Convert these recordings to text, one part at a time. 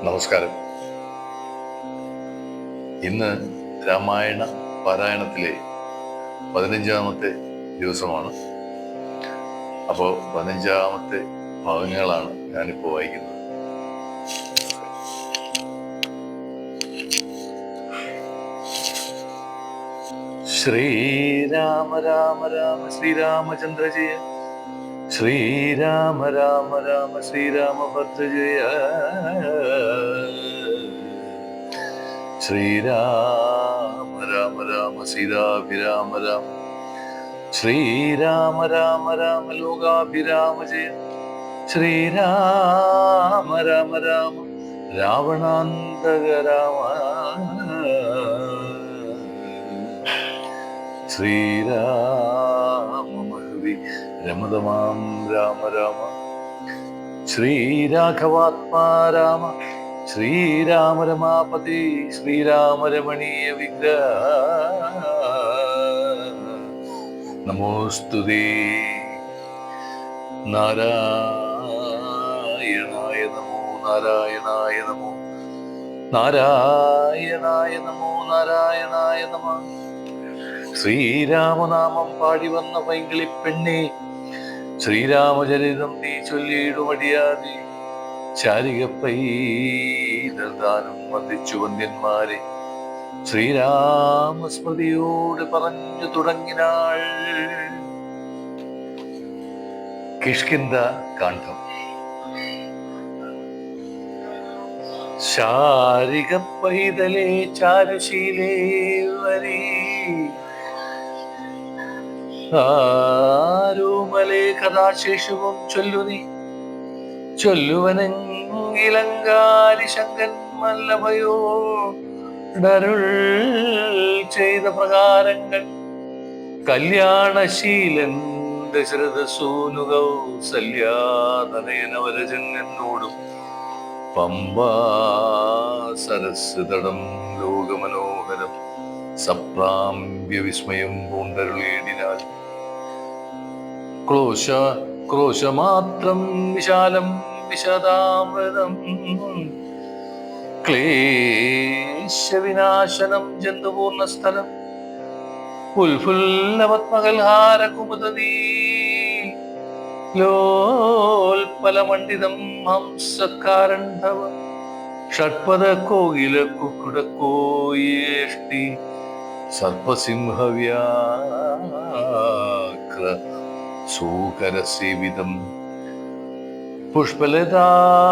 നമസ്കാരം. ഇന്ന് രാമായണ പാരായണത്തിലെ 15-ാമത്തെ ദിവസമാണ്. അപ്പോൾ 15-ാമത്തെ ഭാഗങ്ങളാണ് ഞാനിപ്പോൾ വായിക്കുന്നത്. ശ്രീരാമ രാമ രാമ ശ്രീരാമചന്ദ്ര ജയ, ശ്രീരാമ രാമ രാമ ശ്രീരാമഭദ്ര ജയ, ശ്രീരാമ രാമ രാമ സീതാഭിരാമ രാമ, ശ്രീരാമ രാമ രാമ ലോകാഭിരാമ ജയ, ശ്രീരാമ രാമ രാമ രാവണാന്തക രാമ, ശ്രീരാമമഹവി രമതമാം രാമ രാമ, ശ്രീരാഘവാത്മാ രാമ, ശ്രീരാമ രമാപതി ശ്രീരാമരമണീയ വിഗ്രഹ, നമോസ്തുതേ നാരായണായ നമോ, നാരായണായ നമോ, നാരായണായ നമോ, നാരായണായ നമ. ശ്രീരാമനാമം പാടി വന്ന പൈങ്കിളിപ്പെണ്ണേ, ശ്രീരാമചരിതം നീ ചൊല്ലിയിടുമടിയാതെ, ചാരികപ്പൈതാനും വന്ദിച്ചു വന്ദ്യന്മാരെ ശ്രീരാമസ്മൃതിയോട് പറഞ്ഞു തുടങ്ങിനാൾ. കിഷ്കിന്ധ കാണ്ഡം. ശാരികപ്പൈതലേ ചാരുശീലേ വരീ, ആരോമലേ കഥാശേഷവും ചൊല്ലുനീ, ചൊല്ലുവനെങ്കിലങ്കാരി ശങ്കൻ മല്ലഭയോടരുൾ ചെയ്ത പ്രകാരങ്ങൾ, കല്യാണശീലൻ ദശരഥ സൂനു കൗസല്യാതനയനവരജനോടും പമ്പാ സരസ് തടം ലോകമനോഹരം സപ്രാമ്യ വിസ്മയം പൂണ്ടരുളേടിനാൽ, ക്രോശമാത്രം വിശാലം വിശദാമൃതം, ക്ലേശവിനാശനം ജന്തുപൂർണസ്ഥലം, ഉൽഫുല്ലപത്മകൽഹാരകുമുദീ ലോൽപലമണ്ഡിതം ഹംസകാരണ്ഡവ, ഷഡ്പദ കോകില കുക്കുടക്കോയേഷ്ടി സർപ്പസിംഹവ്യാഘ്ര സൂകരസേവിതം, പുഷ്പലതാ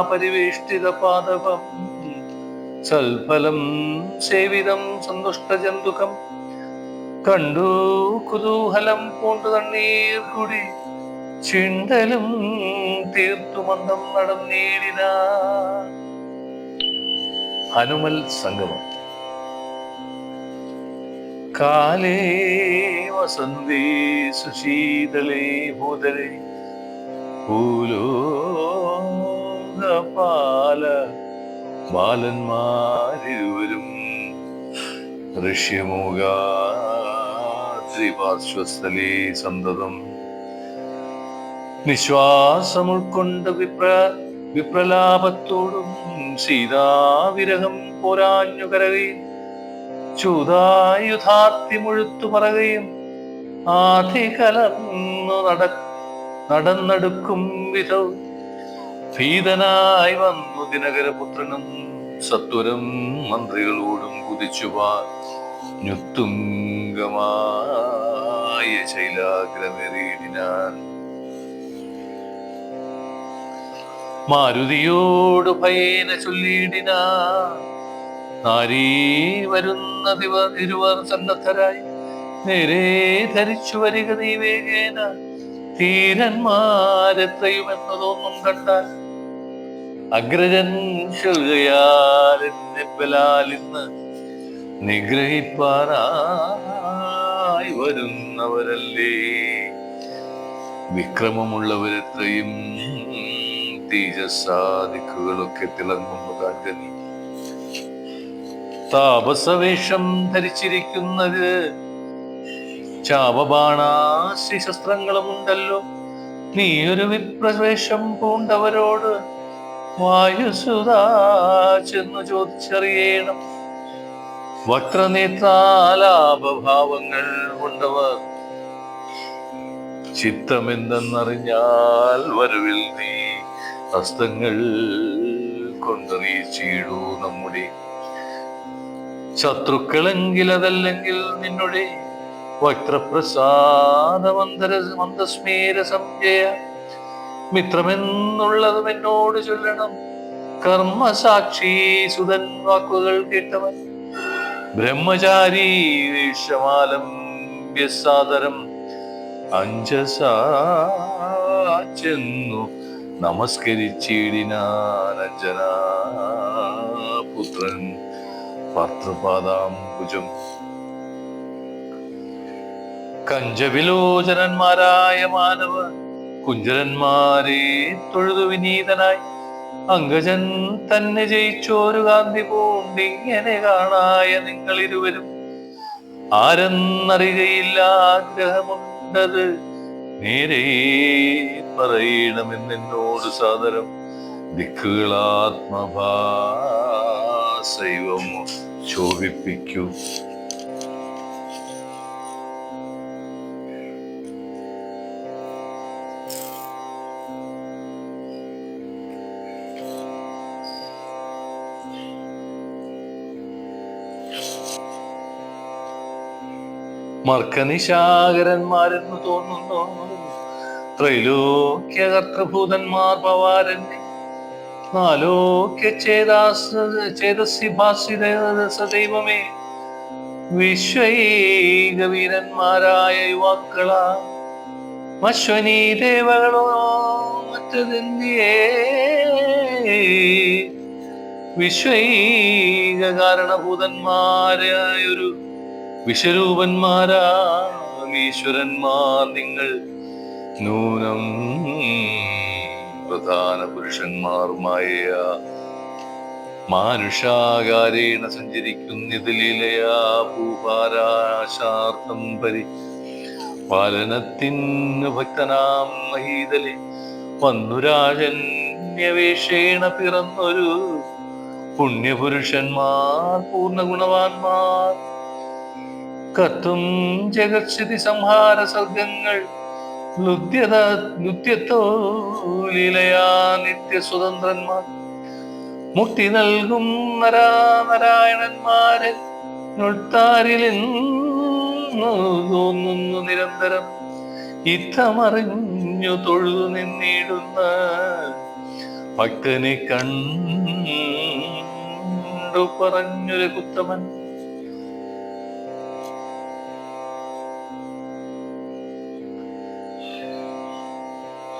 പരിവേഷ്ടിത പാദപം, സൽഫലം സേവിതം സന്തുഷ്ടജന്തുകം, കണ്ടു കുതൂഹലം പൂണ്ടു തണ്ണീർ കുടി, ചിണ്ടലും തീർത്തു മന്ദം നടന്നേടിന. ഹനുമൽ സംഗമം. കാലേ വസന്തേ സുശീതളേ ഭൂതലേ, ഭൂലോകപാല ബാലന്മാരിരുവരും ഋഷ്യമൂകാദ്രിപാർശ്വസ്ഥലേ സന്തതം, നിശ്വാസമുൾക്കൊണ്ട് വിപ്രലാപത്തോടും സീതാവിരഹം പോരാഞ്ഞു കരകയും, ചൂതായുധാത്തി മുഴുത്തു പറകയും, ആധികലർന്നു നടന്നെടുക്കും വിധം ഭീതനായി വന്നു ദിനകരപുത്രനും സത്വരം മന്ത്രികളോടും കുതിച്ചുവാനുത്തുംഗമായ ശൈലാഗ്രമേറിയിടിനാൻ. മാരുതിയോട് ഭയേന ചൊല്ലിയിടിന, നാരീ വരുന്നതിവർ ഇരുവർ സന്നദ്ധരായി, നേരെ ധരിച്ചു വരിക നീ വേഗേന, ധീരന്മാരെത്രയുമെന്ന് തോന്നും കണ്ടാൽ, അഗ്രജൻ ചൊല്ലുകയാൽ എന്നെ ബലാലിന്ന് നിഗ്രഹിപ്പാനായി വരുന്നവരല്ലേ, വിക്രമമുള്ളവരെത്രയും തേജസ്സാദിക്കുകളൊക്കെ തിളങ്ങുന്നു കാഞ്ചനി, താപസവേഷം ധരിച്ചിരിക്കുന്നത് ചാപബാണാസ്യ ശസ്ത്രങ്ങളുമുണ്ടല്ലോ, നീ ഒരു വിപ്രവേഷം പൂണ്ടവരോട് വായുസുതാ ചെന്നു ചോദിച്ചറിയണം. വക്രനേത്രാലാപഭാവങ്ങൾ കൊണ്ടവർ ചിത്തമെന്തെന്നറിഞ്ഞാൽ വരവിൽ നീ ഹസ്തങ്ങൾ കൊണ്ടറിയിച്ചിടൂ നമ്മുടെ ശത്രുക്കളെങ്കിൽ അതല്ലെങ്കിൽ നിന്നുടെ മന്ദസ്മേര സംജയ മിത്രമെന്നുള്ളതും എന്നോട് ചൊല്ലണം. കർമ്മസാക്ഷി സുതൻ വാക്കുകൾ കേട്ടവൻ ബ്രഹ്മചാരി വേഷമാലംബ്യസാദരം അഞ്ജസാന്നു നമസ്കരിച്ചിടിനാനഞ്ജനാപുത്രൻ പാത്രപാദാംബുജം. കഞ്ചവിലോചനന്മാരായ മാനവ കുഞ്ചരന്മാരെ തൊഴുതു വിനീതനായി അങ്കജൻ തന്നെ ജയിച്ചോരു കാന്തി പൂണ്ടിങ്ങനെ കാണായ നിങ്ങൾ ഇരുവരും ആരെന്നറിയുകയില്ല. ആഗ്രഹമുണ്ടത് നേരെ പറയണമെന്നോട് സാദരം ദിക്കുകളാത്മഭാസൈവം ശോഭിപ്പിക്കൂ. മർക്കനിശാകരന്മാരെന്നു തോന്നുന്നു ത്രൈലോക്യകർത്തഭൂതന്മാർ പവാരന്യ നാലോക്യ ചേതസി ഭാസിതൈവമേ വിശ്വൈകവീരന്മാരായ യുവാക്കളാ അശ്വനീ ദേവകളോ മറ്റതെന്തിയേ വിശ്വൈക കാരണഭൂതന്മാരായൊരു വിശ്വരൂപന്മാരാ ഈശ്വരന്മാർ നിങ്ങൾ നൂനം പ്രധാന പുരുഷന്മാരുമായ മാനുഷാകാരേണ സഞ്ചരിക്കുന്നിത് ലീലയാ ഭൂപാരാശാർത്ഥം പാലനത്തിനു ഭക്തനാം മഹീതലെ വന്നുരാജന്യവേഷേണ പിറന്നൊരു പുണ്യപുരുഷന്മാർ പൂർണ്ണ ഗുണവാന്മാർ കത്തും ജഗത്സ്ഥിതി സംഹാര സർഗങ്ങൾ ലുദ്യത്തോ ലീലയാ നിത്യസ്വതന്ത്രന്മാർ മുക്തി നൽകും നാരായണന്മാരെ തോന്നുന്നു നിരന്തരം ഇത്തമറിഞ്ഞു തൊഴുതു നിന്നിടുന്ന ഭക്തനെ കണ്ടു പറഞ്ഞൊരു കുത്തമൻ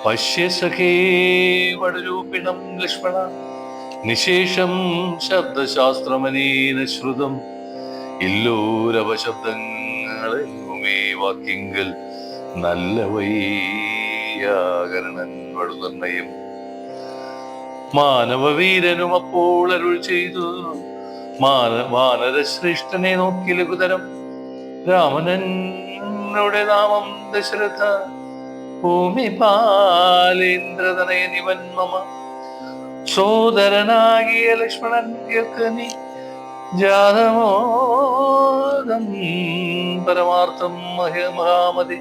പശ്യസഖേ വടരൂപിണം ലക്ഷ്മണ നിശേഷം ശബ്ദശാസ്ത്രമനീന ശ്രുതം ഇല്ലോരവശബ്ദങ്ങളെങ്ങുമേ വാക്കിങ്കൽ നല്ല വൈയാകരണൻ വടുതർണയം മാനവവീരനും അപ്പോൾ അരുൾ ചെയ്തു വാനരശ്രേഷ്ഠനെ നോക്കി ലഘുതരം രാമനനുടെ നാമം ദശരഥ ഭൂമിപാലേന്ദ്രതനയനിവൻ മമ സോദരനാകിയ ലക്ഷ്മണൻ നീ ജാതമോദം പരമാർത്ഥം മഹാമതി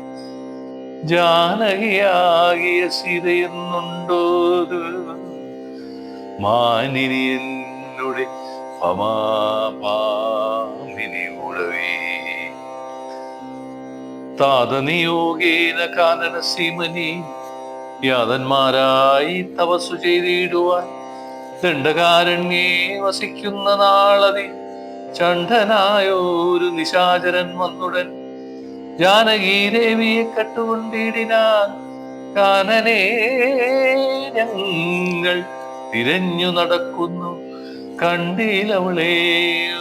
ജാനകിയാകിയ സീതയെന്നുണ്ടോ മാനിനി എന്നുടെ പമാപാമിനി ഉടവേ താതനിയോഗേന കാനന സീമനി യാതന്മാരായി തപസ്സു ചെയ്തിടുവാൻ ദണ്ഡകാരണ്യേ വസിക്കുന്ന നാളതി ചണ്ഡനായൊരു നിശാചരൻ വന്നുടൻ ജാനകീ ദേവിയെ കട്ടുകൊണ്ടിടിനാൻ കാനനെ ഞങ്ങൾ തിരഞ്ഞു നടക്കുന്നു കണ്ടിലവളെ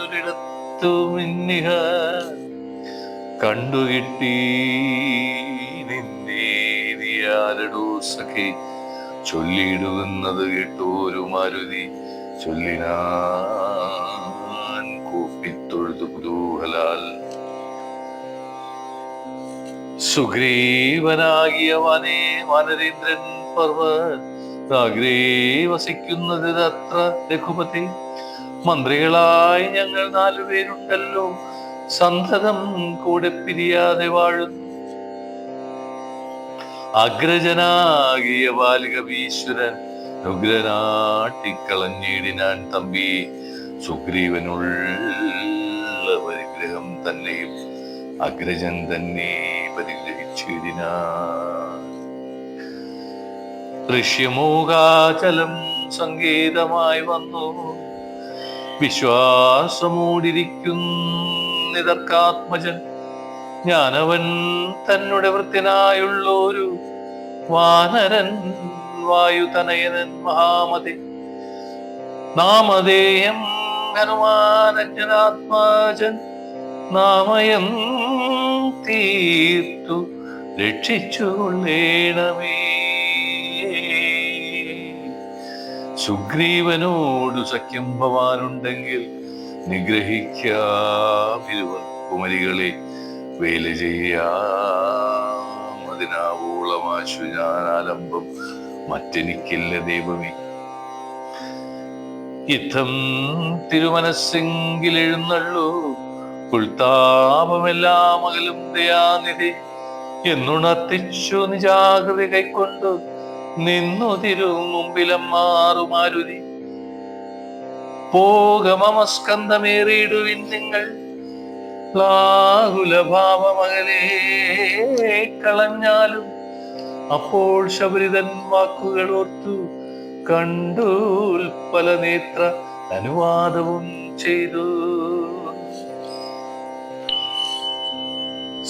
ഒരിടത്തു മിന്നിഹ കണ്ടുകിട്ടി നിന്നേരിയാരടോ സഖി ചൊല്ലിയിടുന്നത് കേട്ടോരു മാരുതി ചൊല്ലിനാൻ കൂപ്പിത്തൊഴുതു കുതൂഹലാൽ സുഗ്രീവനാകിയ വാനരേന്ദ്രൻ അഗ്രേ വസിക്കുന്നത് അത്ര രഘുപതി. മന്ത്രികളായി ഞങ്ങൾ 4 പേരുണ്ടല്ലോ, സന്തതം കൂടെ പിരിയാതെ വാഴുന്നു. അഗ്രജനാകിയ ബാലിക ഈശ്വരൻ ഉഗ്രനാട്ടിക്കളഞ്ഞിടിനാൻ തമ്പി. സുഗ്രീവനുള്ള പരിഗ്രഹം തന്നെയും അഗ്രജൻ തന്നെ പരിഗ്രഹിച്ചിടിനാൻ. ദൃശ്യമൂകാചലം സംഗീതമായി വന്നു, വിശ്വാസമൂടിരിക്കുന്നിതർക്കാത്മജൻ. ഞാനവൻ തന്നെ വൃത്യനായുള്ളൊരു വാനരൻ, വായുതനയനൻ മഹാമതി. നാമധേയം ഹനുമാനജ്ഞനാത്മാജൻ, നാമയം തീർത്തു രക്ഷിച്ചുകൊള്ളേണമേ. സുഗ്രീവനോടു സഖ്യം ഭവാനുണ്ടെങ്കിൽ നിഗ്രഹിക്കാമിരുവർ കുമരികളെ വേല ചെയ്യാം. അതിനാവോളമാശു ഞാൻ ആലംബം മറ്റെനിക്കില്ല ദൈവമേ. യുദ്ധം തിരുമനസ്സെങ്കിലെഴുന്നള്ളൂ, ഉൾത്താപമെല്ലാം അകലും ദയാനിധി. എന്നുണർത്തിച്ചു നിജാകൃതി കൈക്കൊണ്ടു നിന്നു തിരുമുമ്പിലം മാറുമാരുതി. പോകമസ്കന്ധമേറിയിടുവിൻ നിങ്ങൾ, ലാകുലഭാവമകലേ കളഞ്ഞാലും. അപ്പോൾ ശബരിതൻ വാക്കുകൾ ഓർത്തു കണ്ടു പല നേത്ര അനുവാദവും ചെയ്തു.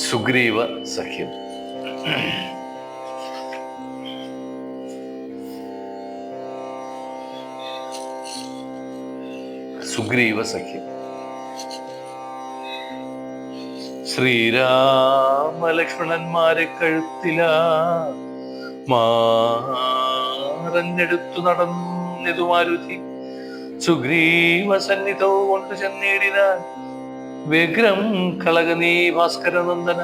സുഗ്രീവ സഖ്യം. സുഗ്രീവ സഖ്യം. ശ്രീരാമലക്ഷ്മണന്മാരെ കഴുത്തില മാറഞ്ഞെടുത്തു നടന്നിതു മാരുതി. സുഗ്രീവ സന്നിധോ കൊണ്ട് ചെന്നിടിനാൻ വ്യഗ്രം കളകനീ ഭാസ്കരനന്ദന.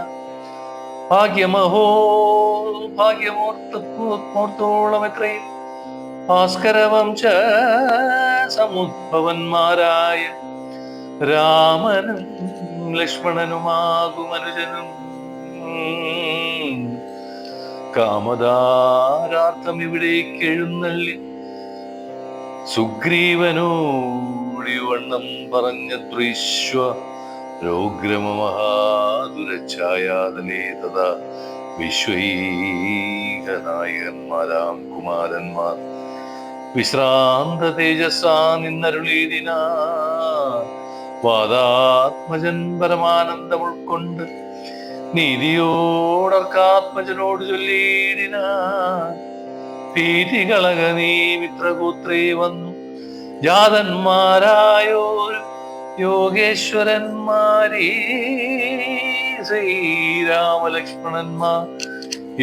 ഭാഗ്യമോർത്തോളം എത്രയും ഭാസ്കരവംശ സമുദ്ഭവന്മാരായ രാമനും ലക്ഷ്മണനുമാകും അനുജനും. കാമദാരാർത്ഥം ഇവിടേക്ക് എഴുന്നള്ളി സുഗ്രീവനോടിവണ്ണം പറഞ്ഞ ദൃശ്വ രോഗ്രമഹാദുരച്ഛായാതലേ തഥാ വിശ്വൈകനായകന്മാരാം കുമാരന്മാർ വിശ്രാന്ത തേജസ്സാ നിന്നരുളീടിനാ. വാദാത്മജൻ പരമാനന്ദം ഉൾക്കൊണ്ട് നീതിയോടർക്കാത്മജനോട് ചൊല്ലിയിടിനാൻ. ഭീതികളക നീ മിത്രഗോത്രേ വന്നു ജാതന്മാരായോരു യോഗേശ്വരന്മാരീ. ശ്രീരാമലക്ഷ്മണന്മാർ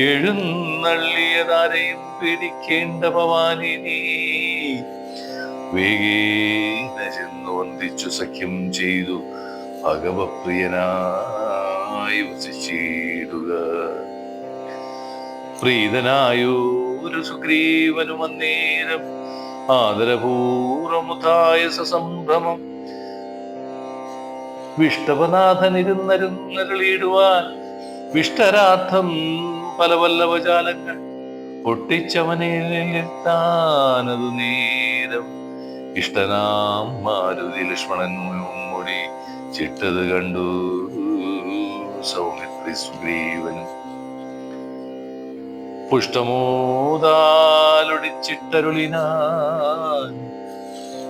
എഴുന്നള്ളിയതാരെയും പേടിക്കേണ്ട ഭവാനിനി. വേഗേന ചെന്നു വന്ദിച്ചു സഖ്യം ചെയ്തു ഭഗവപ്രിയനായി വസിച്ചിടുക. പ്രീതനായൊരു സുഗ്രീവനും അന്നേരം ആദരപൂർവമുതായ സസംഭ്രമം. വിഷ്ടപനാഥനിരുന്നരുന്നരുളിയിടുവാൻ വിഷ്ടരാർത്ഥം പല വല്ലഭജാലങ്ങൾ പൊട്ടിച്ചവനിലെത്താനതു നേരം. ഇഷ്ടനാം മാരുതി ലക്ഷ്മണൻ മുടി ചിട്ടത് കണ്ടു സൗമിത്രി സുഗ്രീവനും. പുഷ്ടമോദാലൊടിച്ചിട്ടരുളിനാൻ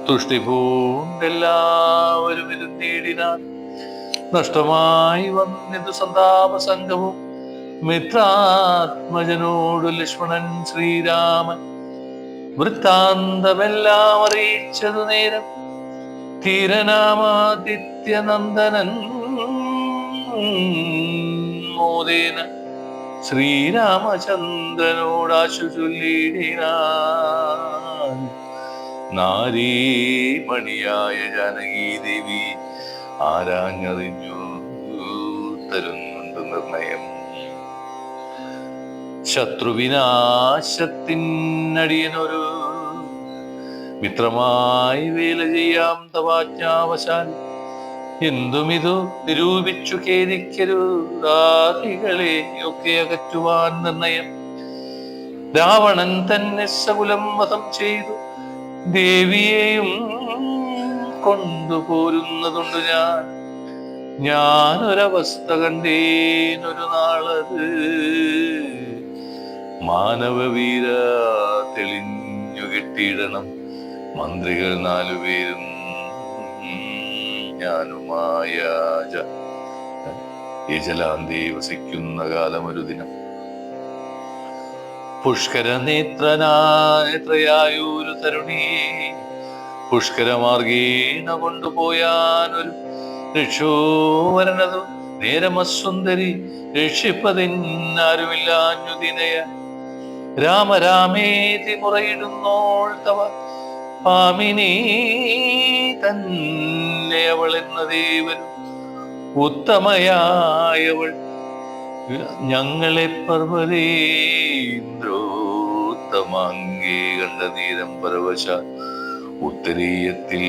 തുഷ്ടി പൂണ്ടെല്ലാവരും ഇരുന്നീടിനാൻ. നഷ്ടമായി വന്നിതു സന്താപസംഗവും മിത്രാത്മജനോടു ലക്ഷ്മണൻ ശ്രീരാമൻ. വൃത്താന്തമെല്ലാം അറിയിച്ചതു നേരം ധീരനാമാദിത്യനന്ദനൻ മോദേന ശ്രീരാമചന്ദ്രനോടാശു ചൊല്ലിയിടിനാൻ. നാരീമണിയായ ജാനകീ ദേവി ആരാഞ്ഞറിഞ്ഞു തരുന്നുണ്ട് നിർണയം. ശത്രുവിനാശത്തിനടിയനൊരു മിത്രമായി വേല ചെയ്യാം തവാജ്ഞാവശാൽ. എന്തുമിതു നിരൂപിച്ചു ഖേദിക്കരുതാദികളെ ഒക്കെ അകറ്റുവാൻ നിർണയം. രാവണൻ തന്നെ സകുലം വധം ചെയ്തു ദേവിയെയും കൊണ്ടുപോരുന്നതുണ്ട്. ഞാനൊരവസ്ഥ കണ്ടേനൊരു നാളത്. മാനവവീര തെളിഞ്ഞു കെട്ടിയിടണം മന്ത്രികൾ 4 പേരും ഞാനുമായ യജലാന്തേ വസിക്കുന്ന കാലമൊരു ദിനം. പുഷ്കരനേത്രനായൊരു തരുണിയെ പുഷ്കരമാർഗേണ കൊണ്ടുപോയാനൊരു രക്ഷോവരനതു നേരമസുന്ദരി രക്ഷിപ്പതിന്നാരുമില്ലാഞ്ഞുദിനയ. രാമരാമേതി മുറയിടുന്നോൾ തവ പാമിനി തന്നെ അവൾ എന്ന ദേവനും ഉത്തമയായവൾ ഞങ്ങളെ പർവ്വതേന്ദ്രോത്തമാങ്കേ കണ്ട നേരം പരവശ ഉത്തരീയത്തിൽ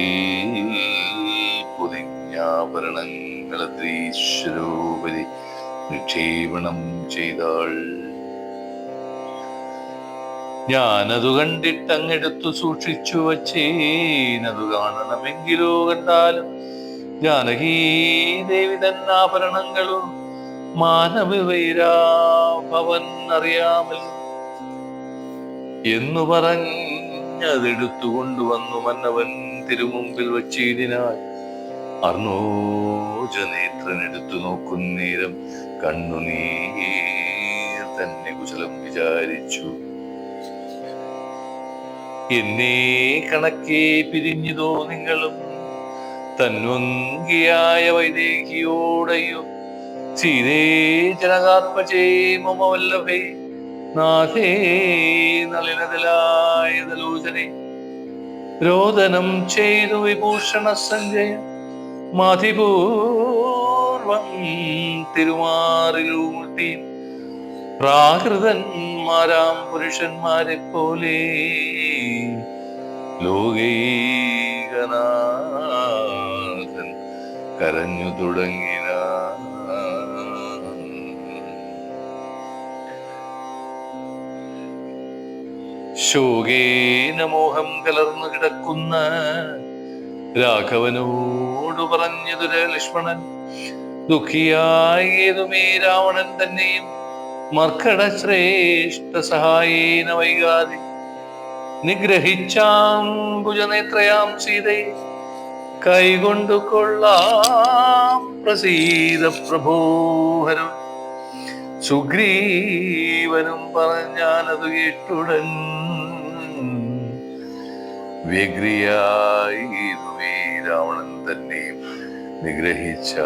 പൊതിഞ്ഞാഭരണങ്ങളീശ്വരോപരി നിക്ഷേപണം ചെയ്താൾ. ഞാനതു കണ്ടിട്ടങ്ങെടുത്തു സൂക്ഷിച്ചു വച്ചേനതു കാണണമെങ്കിലോ കണ്ടാലും ജാനകീ ദേവി തന്നാഭരണങ്ങളും മാനവവൈരാഭവൻ അറിയാമൽ എന്നു പറഞ്ഞതെടുത്തു കൊണ്ടുവന്നു മന്നവൻ തിരുമുമ്പിൽ വച്ചിടിനാൽ. അർണോജനേത്രനെടുത്തു നോക്കുന്നേരം കണ്ണുനീർ തന്നെ കുശലം വിചാരിച്ചു. എന്നെ കണക്കേ പിരിഞ്ഞിതോ നിങ്ങളും തന്വങ്കിയായ വൈദേഹിയോടയോ. സീതേ ജനകാത്മജേ മമ വല്ലഭേ നാഥേ നളിനതലായതലോചനെ. രോദനം ചെയ്തു വിഭൂഷണ സഞ്ജയ മതിപൂർവം തിരുമാറിലൂട്ടി. പ്രാകൃതന്മാരാം പുരുഷന്മാരെ പോലെ ലോകൈകനാഥൻ കരഞ്ഞു തുടങ്ങിന. ശോകേന മോഹം കലർന്നു കിടക്കുന്ന രാഘവനോട് പറഞ്ഞതൊരു ലക്ഷ്മണൻ. ദുഃഖിയായി ഏതുമേ രാവണൻ തന്നെയും മർക്കട ശ്രേഷ്ഠ സഹായേന വൈകാതെ നിഗ്രഹിച്ചാംബുജനേത്രയാം സീതയെ കൈകൊണ്ടു കൊള്ളാം പ്രസീത പ്രഭോഹരം. സുഗ്രീവനും പറഞ്ഞാനതു കേട്ടുടൻ വ്യഗ്രിയായി രാവണൻ തന്നെയും നിഗ്രഹിച്ചാശു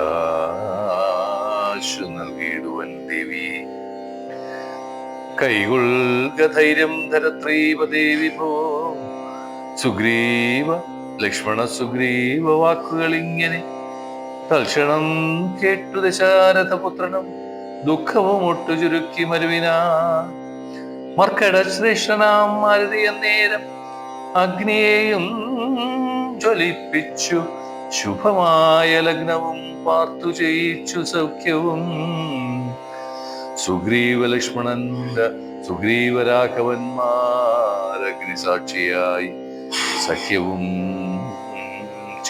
നൽകിയിടുവൻ ദേവിയെ. കൈകൊൾക ധൈര്യം ധരത്രീപദേവി ഭോ. സുഗ്രീവ ലക്ഷ്മണ സുഗ്രീവ വാക്കുകൾ ഇങ്ങനെ തൽക്ഷണം കേട്ടു ദശാരഥപുത്രനും ദുഃഖവും ഒട്ടു ചുരുക്കി മരുവിനാ. മർക്കട ശ്രേഷ്ഠനാം മാരുതി അന്നേരം അഗ്നിയെയും ജ്വലിപ്പിച്ചു ശുഭമായ ലഗ്നവും പാർത്തു ചെയ്യിച്ചു സൗഖ്യവും. സുഗ്രീവ ലക്ഷ്മണന്റെ സുഗ്രീവരാഘവന്മാർ അഗ്നിസാക്ഷിയായി സഖ്യവും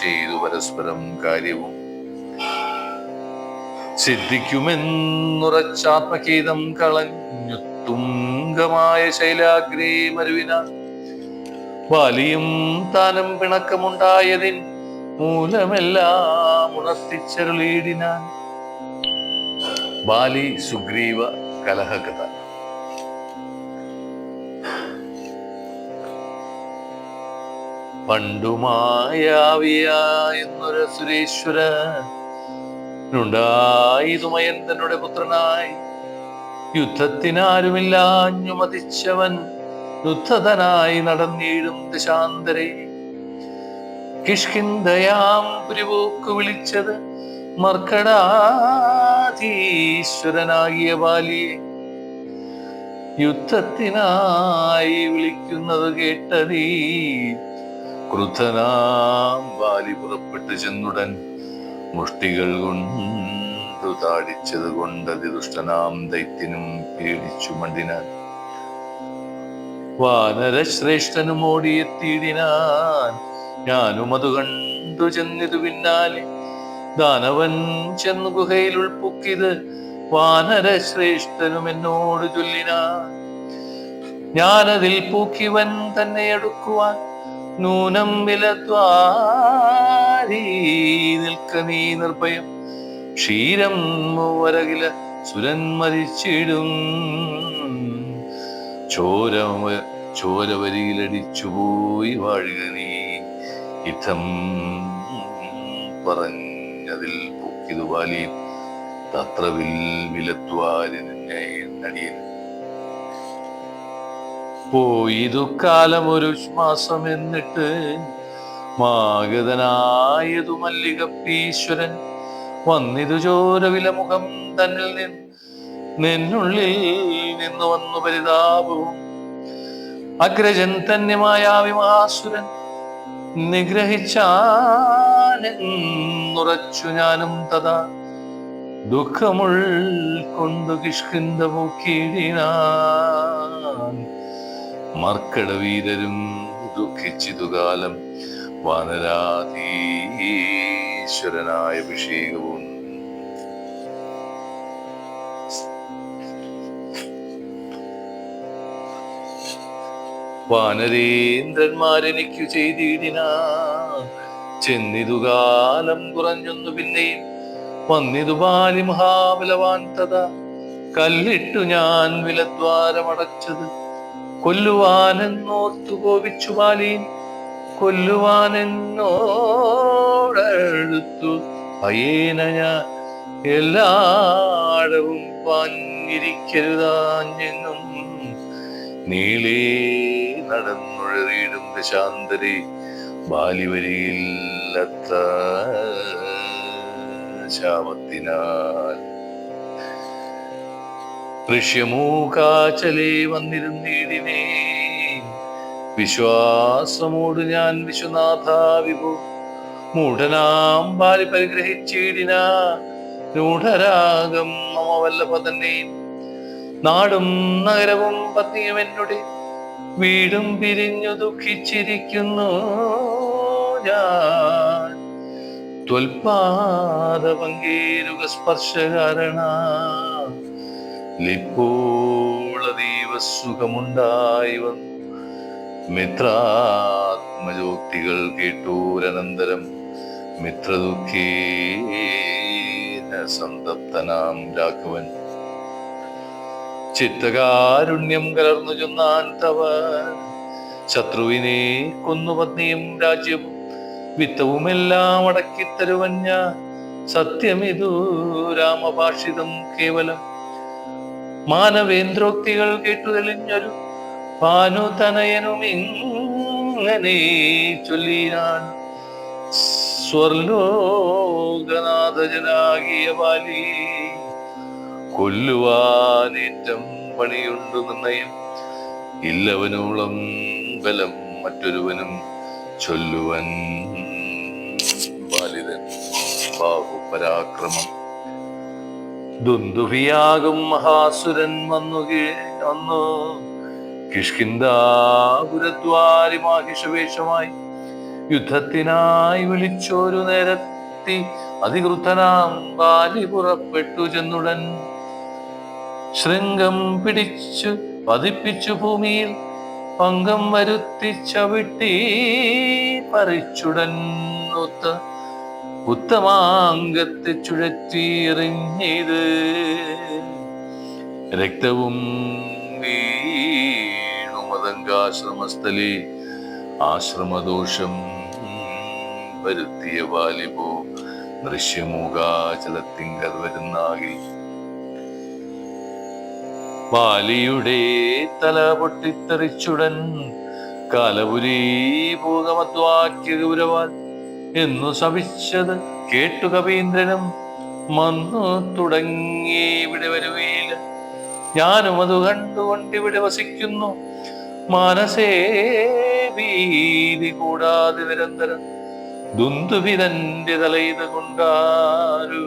ചെയ്തു പരസ്പരം കാര്യവും. സിദ്ധിക്കുമെന്നുറച്ചാത്മകേതം കളഞ്ഞു തുംഗമായ ശൈലാഗ്രേ മരുവിന. വാലിയും താനും പിണക്കമുണ്ടായതിൻ മൂലമെല്ലാം ഉണർത്തിച്ചരുളീടിനാൻ. ബാലി സുഗ്രീവ കലഹകഥ. പണ്ടുമായാവിയായെന്നൊരു സുരേശ്വരനുണ്ടായി തന്നുടെ പുത്രനായി. യുദ്ധത്തിനാരുമില്ലാഞ്ഞു മതിച്ചവൻ യുദ്ധതനായി നടന്നിടും ദശാന്തരെ. കിഷ്കിന്ധയാം പുരിപോക്കു വിളിച്ചത് മർക്കടാധീശ്വരനാകിയ ബാലിയെ. യുദ്ധത്തിനായി വിളിക്കുന്നത് കേട്ടതീ ക്രുദ്ധനാം ബാലി പുറപ്പെട്ടു ചെന്നുടൻ മുഷ്ടികൾ കൊണ്ടു താടിച്ചത് കൊണ്ടതി ദുഷ്ടനാം ദൈത്യനും പേടിച്ചു മണ്ടിനാൻ. വാനരശ്രേഷ്ഠനും ഓടിയെത്തിയിടിനാൻ, ഞാനും അത് കണ്ടു ചെന്നിതു പിന്നാലെ. ദാനവൻ ചെന്നു ഗുഹയിൽ ഉൾപ്പൊക്കിത് വാനരശ്രേഷ്ഠനും എന്നോട് ചൊല്ലിനാൻ. ഞാനതിൽ പൂക്കിവൻ തന്നെ എടുക്കുവാൻ നൂനം വിലദ്വാരീ നിൽക്ക നീ നിർഭയം. ക്ഷീരം മൂവരകില സുരൻ മരിച്ചിടും, ചോരവരിയിലടിച്ചുപോയി വാഴുക നീ. യുദ്ധം പറഞ്ഞതിൽ പൊക്കിതു വാലി, തത്രവിൽ വിലദ്വാരി നിന്നെ നടിയൻ. പോയിതു കാലം ഒരു മാസം എന്നിട്ട് മാഗതനായതു മല്ലികപ്പീശ്വരൻ വന്നിതു ചോരവിലമുഖം തന്നിൽ നിന്നുള്ളിൽ നിന്നു വന്നു പരിതാപവും. അഗ്രജൻ തന്നെ മായാവിമാസുരൻ നിഗ്രഹിച്ചാനുറച്ചു ഞാനും തഥാ ദുഃഖമുൾക്കൊണ്ടു കിഷ്കിന്ധ മൂക്കിയിടിനാൻ. മർക്കടവീരരും ദുഃഖിച്ചിതുകാലം വാനരാധീശ്വരനായ അഭിഷേകവും. വാനരേന്ദ്രന്മാരെനിക്കു ചെയ്തിടിനാ, ചെന്നിതുകാലം കുറഞ്ഞൊന്നു പിന്നെയും വന്നിതു ബാലി മഹാബലവാൻ തഥാ. കല്ലിട്ടു ഞാൻ വിലദ്വാരമടച്ചത് കൊല്ലുവാനെന്നോർത്തു കോപിച്ചു ബാലിയും. കൊല്ലുവാനെന്നോടടുത്തു ഭയേന ഞാൻ എല്ലാടവും പാഞ്ഞിരിക്കരുതാഞ്ഞെങ്ങും. നീളേ നടന്നുഴറിയിടും ദശാന്തരെ ബാലിവരിയില്ലത്ര ശാപത്തിനാൽ. ഋഷ്യമൂകാചലേ വന്നിരുന്നീടിനേ, വിശ്വാസമോട് ഞാൻ വിശ്വനാഥ വിഭു. മൂഢനാം ബാലി പരിഗ്രഹിച്ചിടിന രൂഢരാഗം മമ വല്ലഭ തന്നെ. നാടും നഗരവും പത്നിയും എന്നോട് വീടും പിരിഞ്ഞു ദുഃഖിച്ചിരിക്കുന്നു ഞാൻ. ത്വൽപാദപങ്കേരുക സ്പർശകാരണ ലിപ്പോളതീവ സുഖമുണ്ടായി വന്നു. മിത്രാത്മജോക്തികൾ കേട്ടൂരനന്തരം മിത്രദുഃഖേന സന്തപ്തനാം രാഘവൻ ചിത്തകാരുണ്യം കലർന്നു ചൊന്നാൻ തവ. ശത്രുവിനെ കൊന്നു പത്നിയും രാജ്യവും വിത്തവുമെല്ലാം അടക്കിത്തരുവൻ ഞാൻ. സത്യമിതു രാമഭാഷിതം കേവലം. മാനവേന്ദ്രോക്തികൾ കേട്ടു തെളിഞ്ഞൊരു ഭാനുതനയനും ഇങ്ങനെ ചൊല്ലിനാൻ. സ്വർലോകനാഥജനാകിയ ബാലി കൊല്ലുവാനേറ്റം പണിയുണ്ടു നിർണയം. ഇല്ലവനോളം ബലം മറ്റൊരുവനും ചൊല്ലുവൻ ബാലിതൻ ബാഹുപരാക്രമം. ദുന്ദുഭിയാകും മഹാസുരൻ വന്നു കിഷ്കിന്ധാപുരദ്വാരി മാഹിഷവേഷമായി. യുദ്ധത്തിനായി വിളിച്ചോരു നേരത്തി അതിക്രുദ്ധനാം ബാലി പുറപ്പെട്ടു ചെന്നുടൻ. ശൃംഗം പിടിച്ചു പതിപ്പിച്ചു ഭൂമിയിൽ പങ്കം വരുത്തിച്ചവിട്ടി പറിച്ചുടൻ ഉത്തമാംഗത്തെ ചുഴറ്റിയെറിഞ്ഞത്. രക്തവും വീണുമതങ്കാശ്രമസ്ഥലേ ആശ്രമദോഷം വരുത്തിയ ബാലിപോ ദൃശ്യമൂകാചലത്തിങ്കൽ വരുന്നാകിൽ. ബാലിയുടെ തല പൊട്ടിത്തെറിച്ചുടൻ കാലപുരീ ഭൂകമത്വാക്യ ഗൗരവാൻ എന്നു ശപിച്ചത് കേട്ടു കവീന്ദ്രനും മന്നു തുടങ്ങി ഇവിടെ വരുവീല. ഞാനും അത് കണ്ടുകൊണ്ടിവിടെ വസിക്കുന്നു. മാനസേ ഭീതി കൂടാതെ നിരന്തരം ദുന്ദുഭിതന്റെ തലയിത കൊണ്ടാരു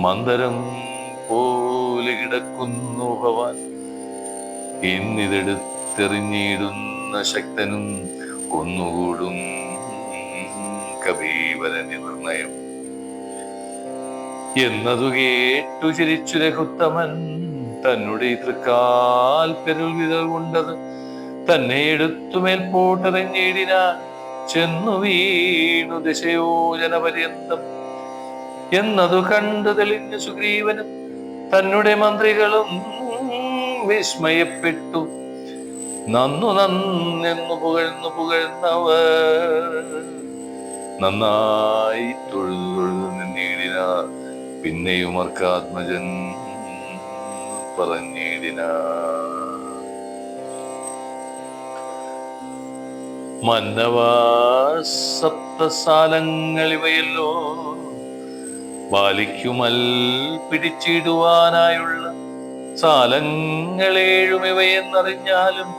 മന്ദരം പോലെ കിടക്കുന്നു ഭവാൻ. ഇന്നിതെടുത്തെറിഞ്ഞിടുന്ന ശക്തനും ഒന്നുകൂടും കബീവരന് നിർണയം എന്നതു കേട്ടു ചിരിച്ചു രഘുത്തമൻ. തന്നെ തൃക്കാൽ പെരുൾ വിതൽ കൊണ്ടത് തന്നെ എടുത്തു മേൽപോട്ടെറിഞ്ഞിടിനാൻ. ചെന്നു വീണു ദശയോജന പര്യന്തം എന്നതു കണ്ടു തെളിഞ്ഞു സുഗ്രീവനും തന്നെ മന്ത്രികളും വിസ്മയപ്പെട്ടു. നന്നു നന്നെന്നു പുകഴ്ന്നവർ നന്നായി തൊഴുതു നിന്നിടിന. പിന്നെയും അർക്കാത്മജൻ പറഞ്ഞിടിന, മന്നവാ സപ്തസാലങ്ങളിവയല്ലോ ബാലിക്കുമൽ പിടിച്ചിടുവാനായുള്ള സാലങ്ങളേഴുമിവയെന്നറിഞ്ഞാലും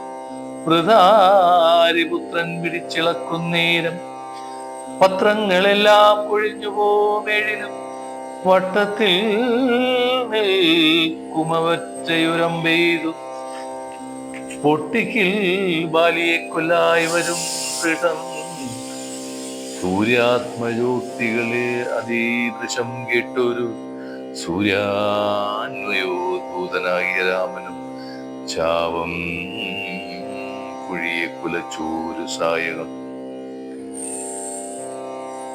വൃതാരിപുത്രൻ പിടിച്ചിളക്കുന്നേരം പത്രങ്ങളെല്ലാം കൊഴിഞ്ഞു പോമേഴിലും വട്ടത്തിൽ നിൽക്കുമവറ്റയുരമ്പെയ്തു പൊട്ടിക്കിൽ ബാലിയെ കൊല്ലായി വരും ദൃഢം. സൂര്യാത്മജ്യോതികളെ അതീദൃശം കേട്ടൊരു സൂര്യാന്വയോധൂതനാകിയ രാമനും ചാവം കുഴിയെ കുലച്ചൂരു സായകം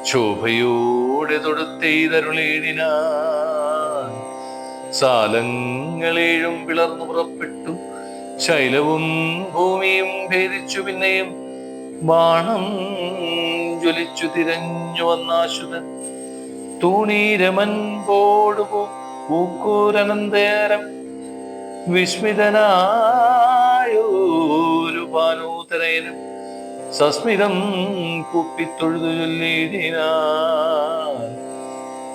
ശോഭയോടെ തൊടുത്തെയ്തരുളേടിനാൻ. സാലങ്ങളേഴും പിളർന്നു പുറപ്പെട്ടു, ശൈലവും ഭൂമിയും ഭേദിച്ചു. പിന്നെയും ബാണം ജ്വലിച്ചു തിരഞ്ഞു വന്നാശുതൻ. തൂണീരമൻ പോടുപൂക്കൂരനന്തേരം വിസ്മിതനായൊരു ഭാനൂതരയനും സസ്മിതം കുപ്പിത്തൊഴുതു ചൊല്ലിടിനാൻ.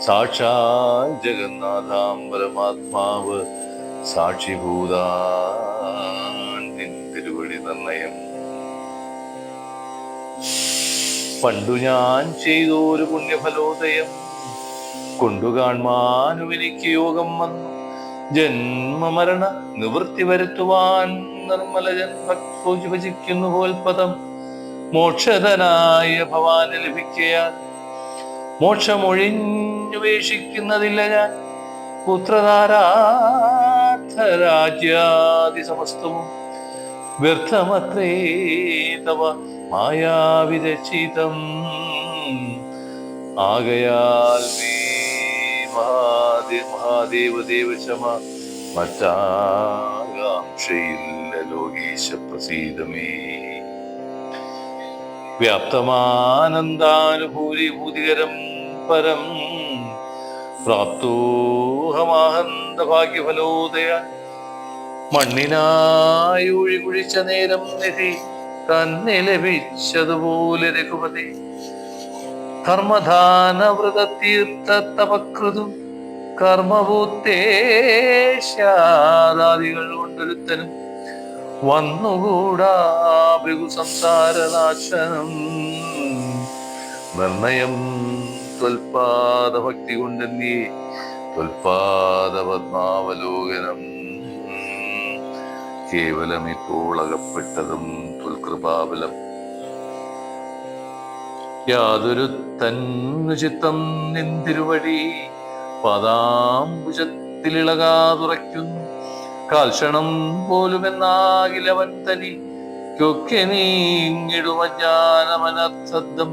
സാക്ഷാൽ ജഗന്നാഥാം പരമാത്മാവ് സാക്ഷിഭൂതാൻ നിൻ തിരുവടി നിർണയം. പണ്ടു ഞാൻ ചെയ്തൊരു പുണ്യഫലോദയം കൊണ്ടു കാൺമാനുവിനിക്ക് യോഗം വന്നു. ജന്മമരണ നിവൃത്തി വരുത്തുവാൻ നിർമ്മലജൻ ഭജിക്കുന്നു പോൽപദം. മോക്ഷധനായ ഭവാന് ലഭിക്കയാൽ മോക്ഷമൊഴിഞ്ഞുപേക്ഷിക്കുന്നതില്ല ഞാൻ. പുത്രധാരാർത്ഥരാജ്യാദി സമസ്തവും വ്യർത്ഥമത്രേ തവ മായാവിരചിതം. ആകയാൽ മേ മഹാദേവദേവശമ മറ്റാകാംക്ഷയില്ല ലോകീശ പ്രസീദമേ. വ്യാപ്തമാനന്ദാനുഭൂതിഭൂതികരം പരം പ്രാപ്തോഹമാഹന്ത ഭാഗ്യഫലോദയ. മണ്ണിനായൊഴി കുഴിച്ച നേരം നിധി തന്നെ ലഭിച്ചതുപോലെ രഘുപതി. കർമ്മധാന വ്രതതീർത്ഥതപകൃതു കർമ്മഭൂത്തേശാദികൾ കൊണ്ടൊരുത്തനും വന്നുകൂടാ ഭൃഗുസംസാരനാശനം. നിർണയം ത്വൽപാദഭക്തി കൊണ്ടെന്നീ ത്വൽപാദപദ്മാവലോകനം. കേവലം ഇപ്പോൾ അകപ്പെട്ടതും ത്വൽകൃപാബലം. യാതൊരു തന്നു ചിത്തം നിന്തിരുവടി പദാംബുജത്തിലിളകാതുറയ്ക്കുന്നു. കാൽക്ഷണം പോലുമെന്നാകിലവൻ തനിക്കൊക്കെ നീങ്ങിടുമജ്ഞാനമനർത്ഥം.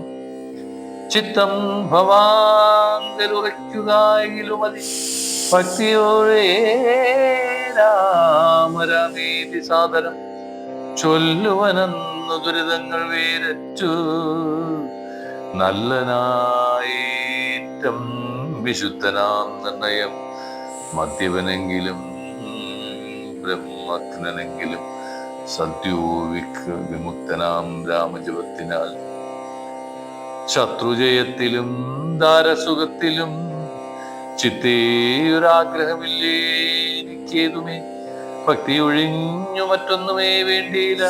ചിത്തം ഭവാങ്കലുറയ്ക്കുകയിലും മതി ഭക്തിയോടെ രാമരാമേതി സാദരം ചൊല്ലുവനെന്നു ദുരിതങ്ങൾ വേരറ്റു. നല്ലനായേറ്റം വിശുദ്ധനാം നിർണയം മദ്യപനെങ്കിലും ബ്രഹ്മജ്ഞനെങ്കിലും സദ്യോ വിമുക്തനാം രാമജപത്തിനാൽ. ശത്രുജയത്തിലും ദാരസുഖത്തിലും ചിത്തേയൊരാഗ്രഹമില്ലേ എനിക്കേതുമേ. ഭക്തി ഒഴിഞ്ഞു മറ്റൊന്നുമേ വേണ്ടിയില്ല.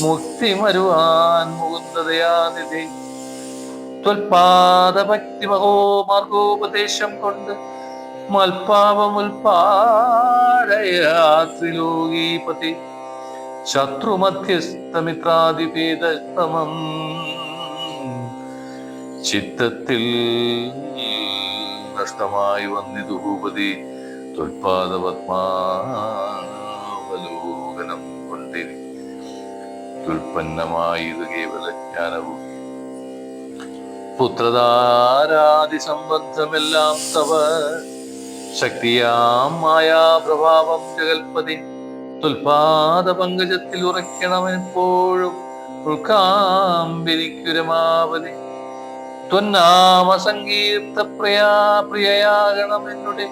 മുക്തി മരുവാൻ മുകുന്ദതയാനിധി ത്വൽപാദ ഭക്തി മാർഗോപദേശം കൊണ്ട് മൽപാവമുൽപാടയാത്രിലോകീപതി ശത്രുമധ്യസ്ഥമിത്രാദിഭേദമം ചിത്തത്തിൽ നഷ്ടമായി വന്നിതു ഭൂപതി ത്വൽപാദപത്മാവലോകനം കൊണ്ടിരി ഉൽപ്പന്നമായത് കേവല ജ്ഞാനവും പുത്രധാരാദി സംബന്ധമെല്ലാം തവ ശക്തിയാം മായാപ്രഭാവം ജഗൽപതി തുൽപാദ പങ്കജത്തിൽ ഉറയ്ക്കണമെപ്പോഴും ഉൾക്കാമ്പിരിക്കുരമാവതി ത്വന്നാമ സങ്കീർത്ത പ്രിയയാകണം എന്നുടെ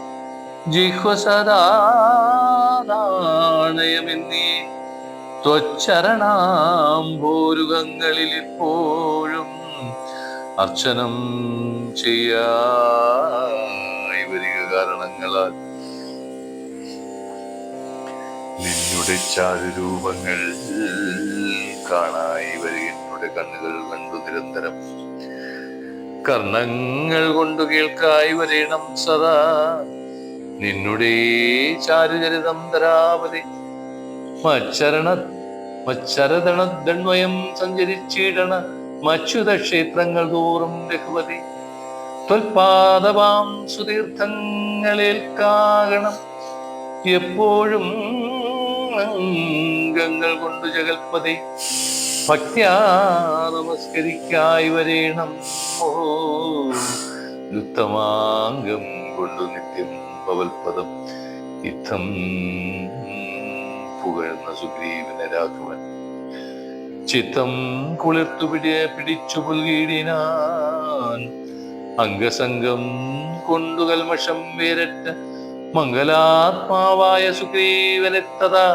ജിഹ്വസദാണയമെന്നീ ത്വച്ചരണാംഭോരുകങ്ങളിൽ ഇപ്പോഴും അർച്ചനം ചെയ്യായി വരിക കാരണങ്ങളാൽ നിന്നുടെ ചാരുരൂപങ്ങൾ കാണായി വരിക എന്നുടെ കണ്ണുകൾ കണ്ടു നിരന്തരം കർണങ്ങൾ കൊണ്ടു കേൾക്കായി വരേണം സദാ നിന്നുടെ ചാരുചരിതം ധരാവതി മച്ചരതണദ്വയം സഞ്ചരിച്ചിടണ മച്യുത ക്ഷേത്രങ്ങൾ തോറും രഘുപതി ത്വൽപാദവാം സുതീർത്ഥങ്ങളേൽക്കാകണം എപ്പോഴും അംഗങ്ങൾ കൊണ്ടു ജഗൽപതി ഭക്ത്യാ നമസ്കരിക്കായി വരേണം ഉത്തമാംഗം കൊണ്ടു നിത്യം പവൽപദം യുദ്ധം പുകഴ്ന്ന സുഗ്രീവനെ രാഘവൻ ചിത്തം കുളിർത്തു പിടിച്ചു പുൽകീടിനാൻ അംഗസംഗം കൊണ്ടു കൽമഷം വേരറ്റ മംഗലാത്മാവായ സുഗ്രീവനെത്തതാ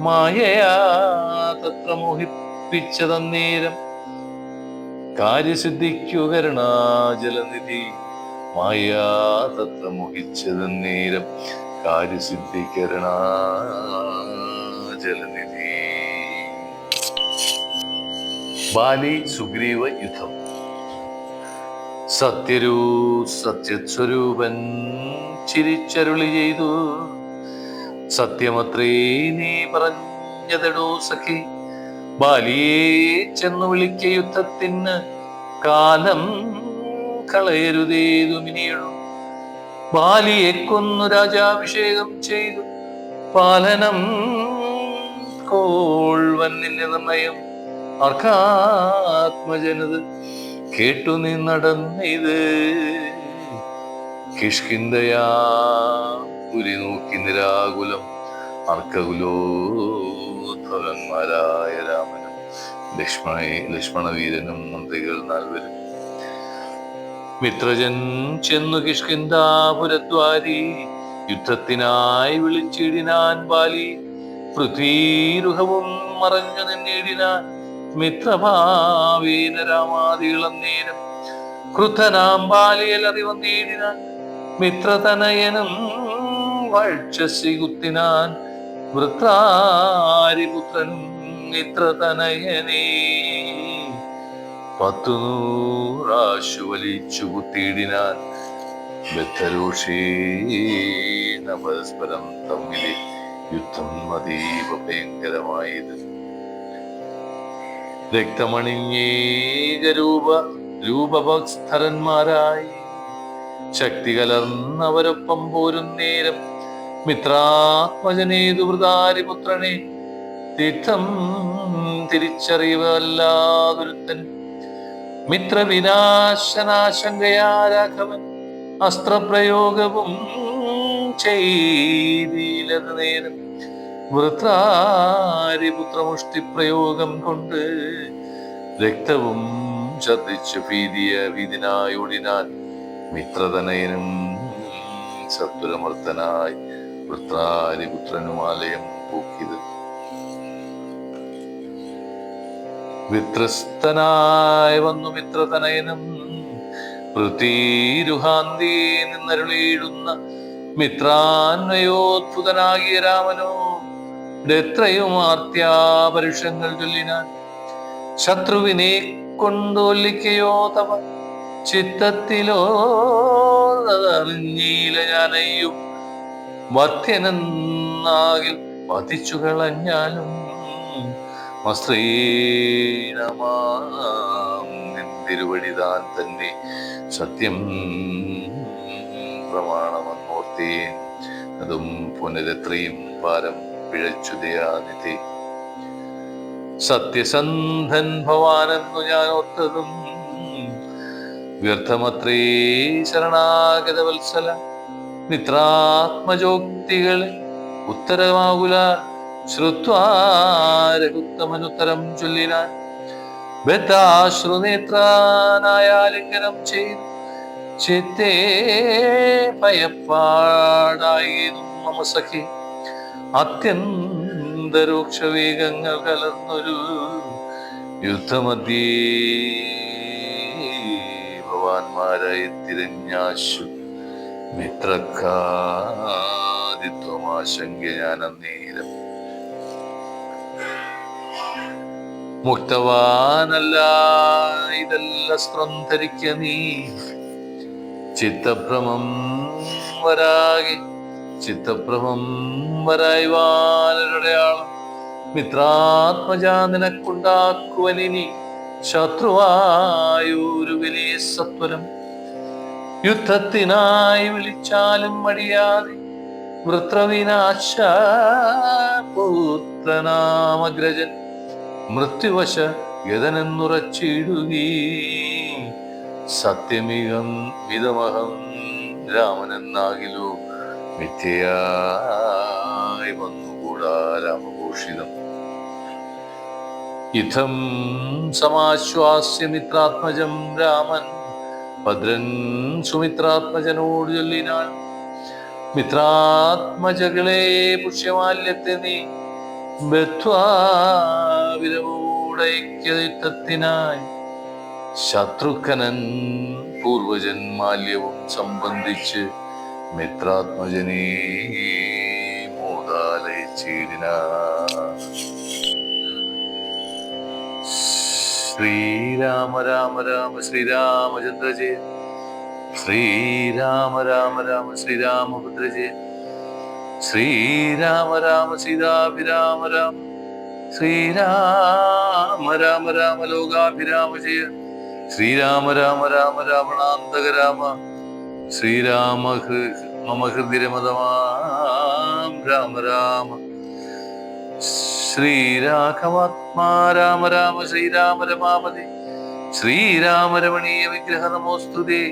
മായയാ തത്ര മോഹിപ്പിച്ചതന്നേരം കാര്യസിദ്ധിക്കു കരുണാജലനിധി മായാ തത്ര മോഹിച്ചതന്നേരം കാര്യസിദ്ധികരണാജലനിധി. ബാലി സുഗ്രീവ യുദ്ധം. സത്യസ്വരൂപൻ ചിരിച്ചരുളി ചെയ്തു സത്യമത്രേ നീ പറഞ്ഞതെടോ സഖി ബാലിയെ ചെന്നു വിളിക്ക യുദ്ധത്തിന് കാലം കളയരുതേതുമിനിയടു ബാലിയെ കൊന്നു രാജാഭിഷേകം ചെയ്തു പാലനം കോൾവന്നിന്റെ നിർണയം അർക്കാത്മജനത് കേട്ടു നീ നടന്നിത് കിഷ്കിന്ധയാ പുരി നോക്കി നിരാകുലം അർക്കകുലോദ്ഭവന്മാരായ രാമനും ലക്ഷ്മണവീരനും മന്ത്രികൾ നാൽവരും മിത്രജൻ ചെന്നു കിഷ്കിന്ധാപുരദ്വാരി യുദ്ധത്തിനായി വിളിച്ചിടിനാൻ ബാലി പൃഥ്വീരുഹവും മറഞ്ഞു നിന്നിടിനാൻ മിത്രഭാവീന രാമാദിളം നേരം ക്രുദ്ധനാം ബാലിയൽ അറിവന്നേടിനാൻ മിത്രതനയനും വക്ഷസി കുത്തിനാൻ വൃത്രാരിപുത്രനും മിത്രതനയനേ 100 വലിച്ചു കുത്തിയിടിനാൻ ബദ്ധരോഷേന പരസ്പരം തമ്മിലെ യുദ്ധം അതീവ ഭയങ്കരമായത് രക്തമണിഞ്ഞേക രൂപഭക്സ്ഥരന്മാരായി ശക്തി കലർന്നവരൊപ്പം പോരും നേരം മിത്രാത്മജനേതു വൃതാരിപുത്രനെ തീർത്ഥം തിരിച്ചറിവല്ലാതൊരുത്തൻ മിത്രവിനാശനാശങ്കയാ രാഘവൻ അസ്ത്രപ്രയോഗവും ചെയ്തിലത് നേരം വൃത്രാരിപുത്രമുഷ്ടിപ്രയോഗം കൊണ്ട് രക്തവും ഛർദിച്ചു ഭീതിനായോടിനാൻ മിത്രതനയനും സത്വരമർത്തനായി വൃത്രാരിപുത്രനുമാലയം പൂക്കിയത് വിത്രസ്തനായി വന്നു മിത്രതനയനും പൃഥ്വീരുഹാന്തി നിന്നരുളിയിടുന്ന മിത്രാന്വയോദ്ഭുതനാകിയ രാമനോ എത്രയും ആർത്യാപരുഷങ്ങൾ ചൊല്ലിനാൻ. ശത്രുവിനെ കൊണ്ടൊല്ലിക്കയോ തവ ചിത്തത്തിലോ അറിഞ്ഞീല ഞാനയ്യും. മധ്യനെന്നാകിൽ വധിച്ചു കളഞ്ഞാലും തിരുവടിതാൻ തന്നെ സത്യം പ്രമാണമെന്നോർത്തേ. അതും പുനരെത്രയും പാരം പിഴച്ചുതയാനിധി. സത്യസന്ധൻ ഭവാനെന്നു ഞാൻ ഓർത്തതും വ്യർത്ഥമത്രേ ശരണാഗത വത്സല. മിത്രാത്മജോക്തികളെ ഉത്തരമാകുല ശ്രുത്വാരകുത്തമനുത്തരം ചൊല്ലിനാൻ. ബദ്ധാശ്രുനേത്രാനായാലിംഗനം ചെയ്തു ചിത്തേ ഭയപ്പാടായിരുന്നു മമ സഖി. അത്യന്തരൂക്ഷവേഗങ്ങൾ കലർന്നൊരു യുദ്ധമധ്യേ ഭവാന്മാരായി തിരഞ്ഞാശു മിത്രക്കാദിത്വമാശങ്ക ഞാൻ അന്നേരം. മുക്തവാനല്ല ഇതല്ല സ്ത്രം ധരിക്ക നീ. ചിത്തഭ്രമം വരായി വാനരടയാളം. മിത്രാത്മജാ നിനക്കുണ്ടാക്കുവനിനി ശത്രുവായൊരു വലിയ സത്വരം. യുദ്ധത്തിനായി വിളിച്ചാലും മടിയാതെ വൃത്രവിനാശ പുത്രനാമഗ്രജൻ. മൃത്യുവശ യതനെന്നുറച്ചിടുകീ സത്യമികം വിധമഹം രാമനെന്നാകിലോ മിഥ്യയായി വന്നുകൂടാ രാമഘോഷിതം. ഇഥം സമാശ്വാസ്യ മിത്രാത്മജം രാമൻ ഭദ്രൻ സുമിത്രാത്മജനോട് ചൊല്ലിനാൻ. മിത്രാത്മജകളെ പുഷ്യമാല്യത്തെ നീ ബദ്ധ്വാവിരവോടൈക്യത്തിനായി. ശത്രുഘ്നൻ പൂർവജന്മാല്യവും സംബന്ധിച്ച് മിത്രാത്മജനീ മോദാലയിച്ചിടിനാ. ശ്രീരാമ രാമ രാമ ശ്രീരാമചന്ദ്ര ജയ. ശ്രീരാമ രാമ രാമ ശ്രീരാമഭദ്ര ജയ. ശ്രീരാമ രാമ സീതാഭിരാമ രാമ. ശ്രീരാമ രാമ രാമ ലോകാഭിരാമ ജയ. ശ്രീരാമ രാമ രാമ രാവണാന്തക രാമ. ശ്രീരാമ മമ ഹൃദിരമതമാം രാമ രാമ. ശ്രീരാഘവാത്മാ രാമ രാമ ശ്രീരാമ രമാപതി. ശ്രീരാമ രമണീയ വിഗ്രഹ നമോസ്തുതേ.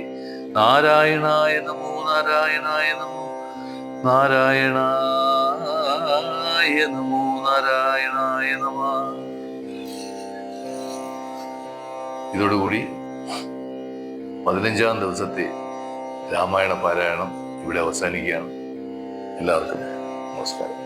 നാരായണായ നമോ നാരായണായ നമോ നാരായണായ നമോ നാരായണായ നമ. ഇതോടുകൂടി 15-ാം ദിവസത്തെ രാമായണ പാരായണം ഇവിടെ അവസാനിക്കുകയാണ്. എല്ലാവർക്കും നമസ്കാരം.